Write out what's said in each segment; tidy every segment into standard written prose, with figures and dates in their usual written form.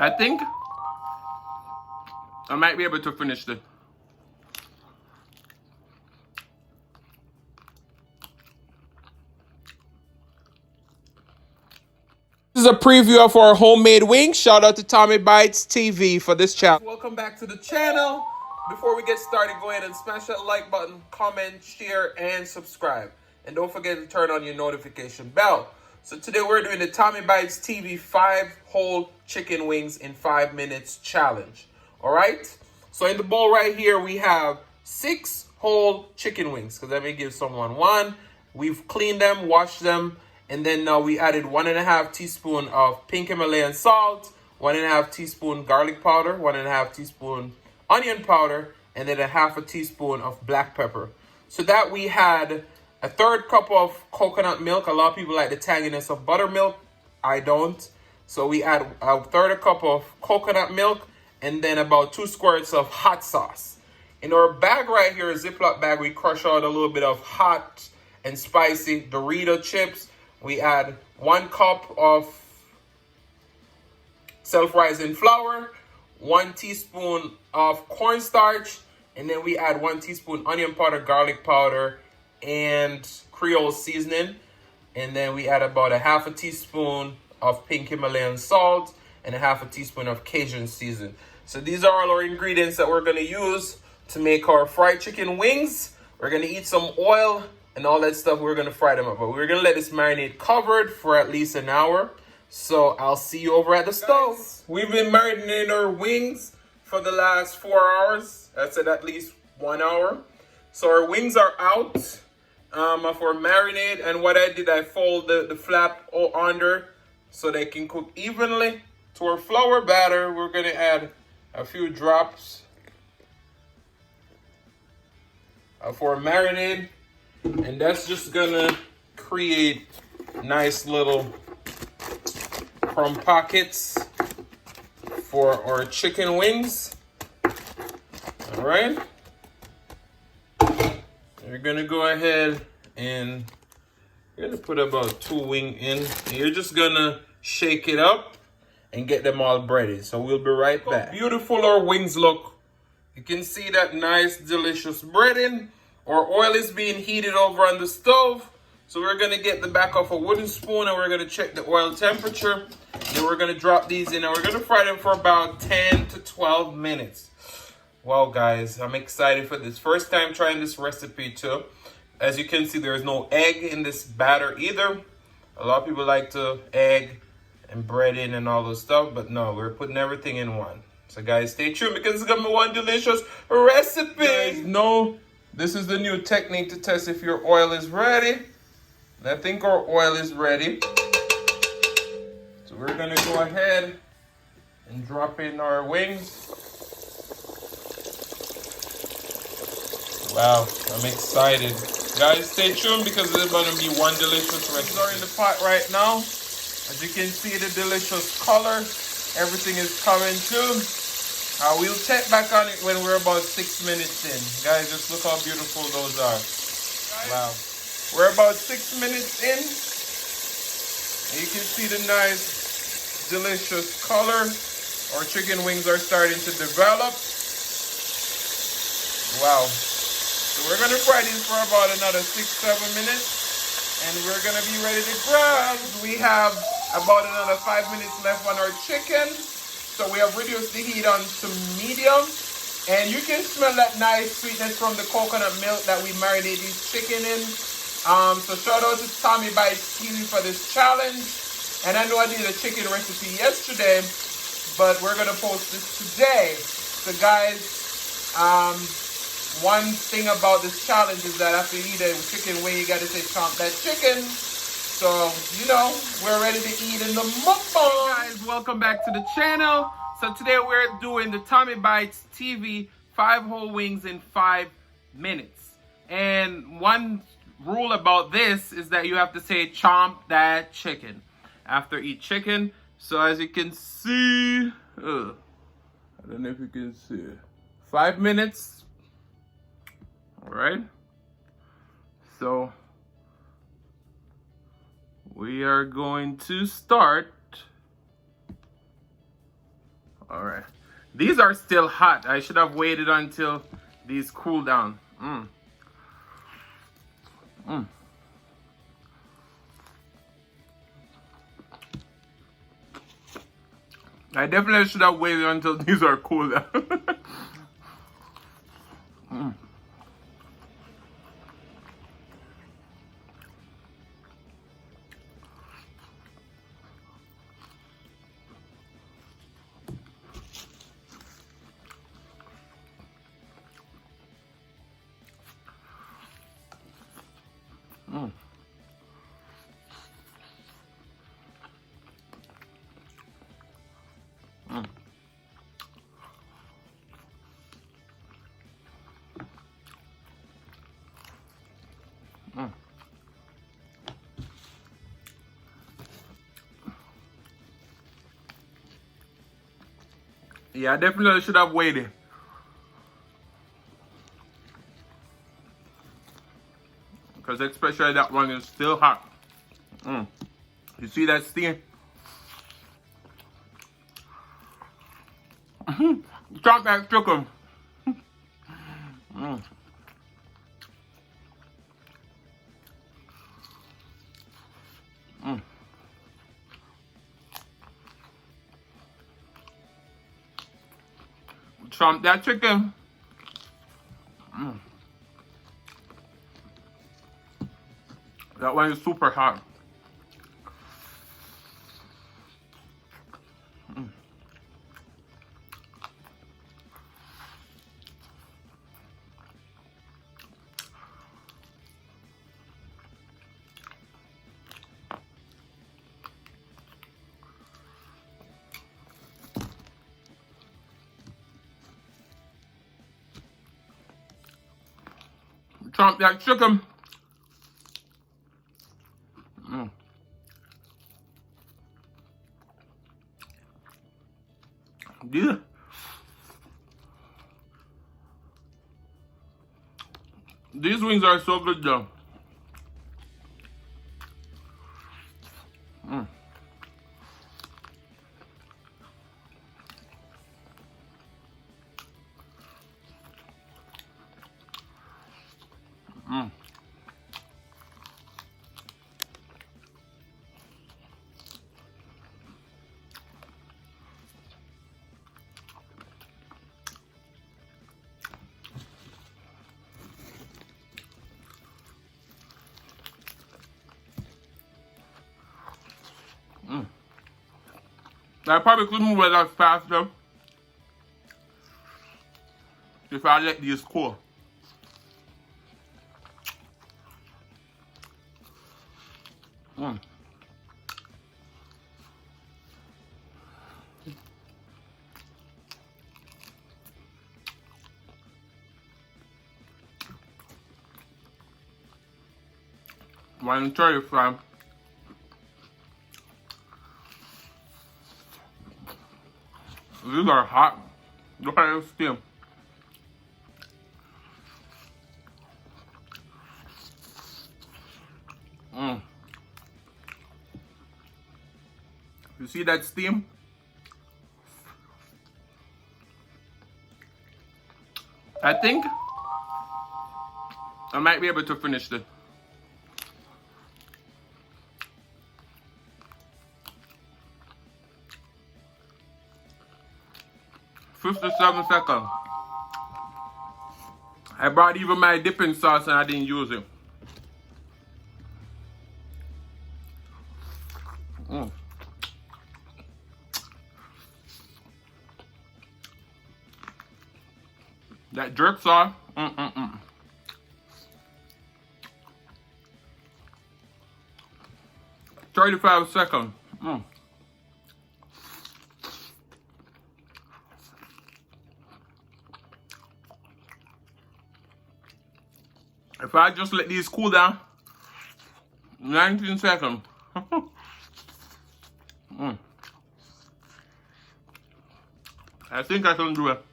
I think I might be able to finish this. This is a preview of our homemade wings. Shout out to Tommy Bitez TV for this channel. Welcome back to the channel. Before we get started, go ahead and smash that like button, comment, share, and subscribe. And don't forget to turn on your notification bell. So today we're doing the Tommy Bitez TV 5 whole chicken wings in 5 minutes challenge. All right? So in the bowl right here, we have 6 whole chicken wings. Because let me give someone one. We've cleaned them, washed them. And then now we added 1.5 teaspoon of pink Himalayan salt, 1.5 teaspoon garlic powder, 1.5 teaspoon onion powder, and then 1/2 teaspoon of black pepper. So that we had 1/3 cup of coconut milk. A lot of people like the tanginess of buttermilk. I don't. So we add 1/3 cup of coconut milk and then about 2 squirts of hot sauce. In our bag right here, a Ziploc bag, we crush out a little bit of hot and spicy Dorito chips. We add 1 cup of self-rising flour, 1 teaspoon of cornstarch, and then we add 1 teaspoon onion powder, garlic powder, and Creole seasoning. And then we add about 1/2 teaspoon of pink Himalayan salt and 1/2 teaspoon of Cajun seasoning. So these are all our ingredients that we're going to use to make our fried chicken wings. We're going to eat some oil and all that stuff. We're going to fry them up. But we're going to let this marinate covered for at least an hour. So I'll see you over at the stove. We've been marinating our wings for the last 4 hours. I said at least 1 hour. So our wings are out of our marinade. And what I did, I fold the flap under so they can cook evenly. To our flour batter, we're going to add a few drops of our marinade. And that's just gonna create nice little crumb pockets for our chicken wings. All right. You're gonna go ahead and you're gonna put about 2 wings in. And you're just gonna shake it up and get them all breaded. So we'll be right back. How beautiful our wings look. You can see that nice, delicious breading. Our oil is being heated over on the stove. So we're going to get the back of a wooden spoon and we're going to check the oil temperature. Then we're going to drop these in and we're going to fry them for about 10 to 12 minutes. Wow, guys, I'm excited for this. First time trying this recipe too. As you can see, there's no egg in this batter either. A lot of people like to egg and bread in and all those stuff. But no, we're putting everything in one. So guys, stay tuned because it's going to be one delicious recipe. Guys, no. This is the new technique to test if your oil is ready. And I think our oil is ready. So we're going to go ahead and drop in our wings. Wow, I'm excited. Guys, stay tuned because it's going to be one delicious recipe. These are in the pot right now. As you can see, the delicious color. Everything is coming too. We'll check back on it when we're about 6 minutes in. Guys, just look how beautiful those are. Wow. We're about 6 minutes in. And you can see the nice, delicious color. Our chicken wings are starting to develop. Wow. So we're going to fry these for about another 6-7 minutes. And we're going to be ready to grab. We have about another 5 minutes left on our chicken. So we have reduced the heat on to medium. And you can smell that nice sweetness from the coconut milk that we marinate this chicken in. So shout out to Tommy Bitez TV for this challenge. And I know I did a chicken recipe yesterday, but we're going to post this today. So guys, one thing about this challenge is that after you eat a chicken wing, you got to say chomp that chicken. So, you know, we're ready to eat in the mukbang. Hey guys, welcome back to the channel. So today we're doing the Tommy Bitez TV 5 whole wings in 5 minutes. And one rule about this is that you have to say chomp that chicken after eat chicken. So as you can see, I don't know if you can see, 5 minutes. All right. So we are going to start All right. These are still hot. I should have waited until these cool down. I definitely should have waited until these are cool down. Yeah, I definitely should have waited. Because especially that one is still hot. You see that steam? Chop that chicken. Chop that chicken. That one is super hot. Chop that chicken. Yeah. These wings are so good though. I probably could move a lot faster if I let these cool. One try fry. These are hot. Look at the steam. You see that steam? I think I might be able to finish this. "57 seconds. I brought even my dipping sauce and I didn't use it. That jerk sauce. 35 seconds. If I just let these cool down, 19 seconds. I think I can do it.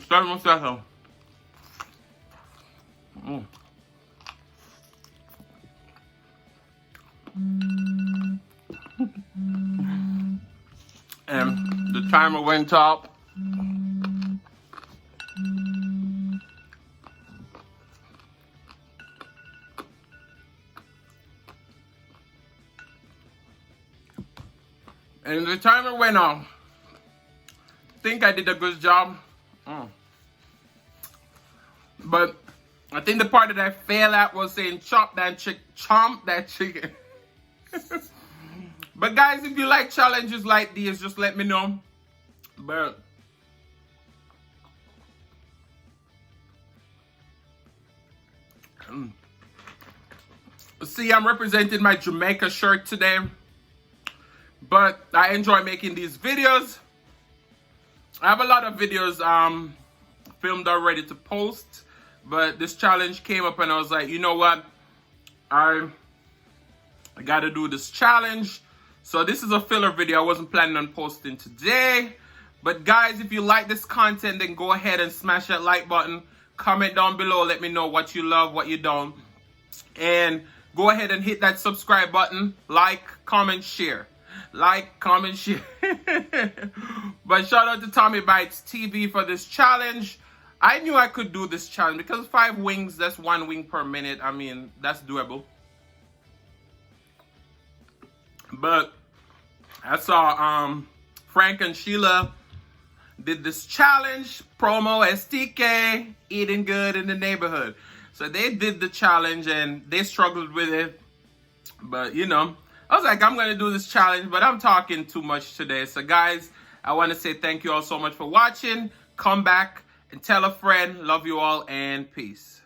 7 seconds. And the timer went up. And the timer went off. Think I did a good job. But I think the part that I failed at was saying chomp that chicken. But guys, if you like challenges like these, just let me know. But see, I'm representing my Jamaica shirt today. But I enjoy making these videos. I have a lot of videos filmed already to post, but this challenge came up and I was like, you know what? I gotta do this challenge. So this is a filler video. I wasn't planning on posting today. But guys, if you like this content, then go ahead and smash that like button. Comment down below. Let me know what you love, what you don't. And go ahead and hit that subscribe button. Like, comment, share. Like, comment, share. But shout out to Tommy Bitez TV for this challenge. I knew I could do this challenge because 5 wings, that's 1 wing per minute. I mean, that's doable. But I saw Frank and Sheila did this challenge, promo STK, eating good in the neighborhood. So they did the challenge and they struggled with it. But you know, I was like, I'm going to do this challenge, but I'm talking too much today. So guys, I want to say thank you all so much for watching. Come back and tell a friend. Love you all and peace.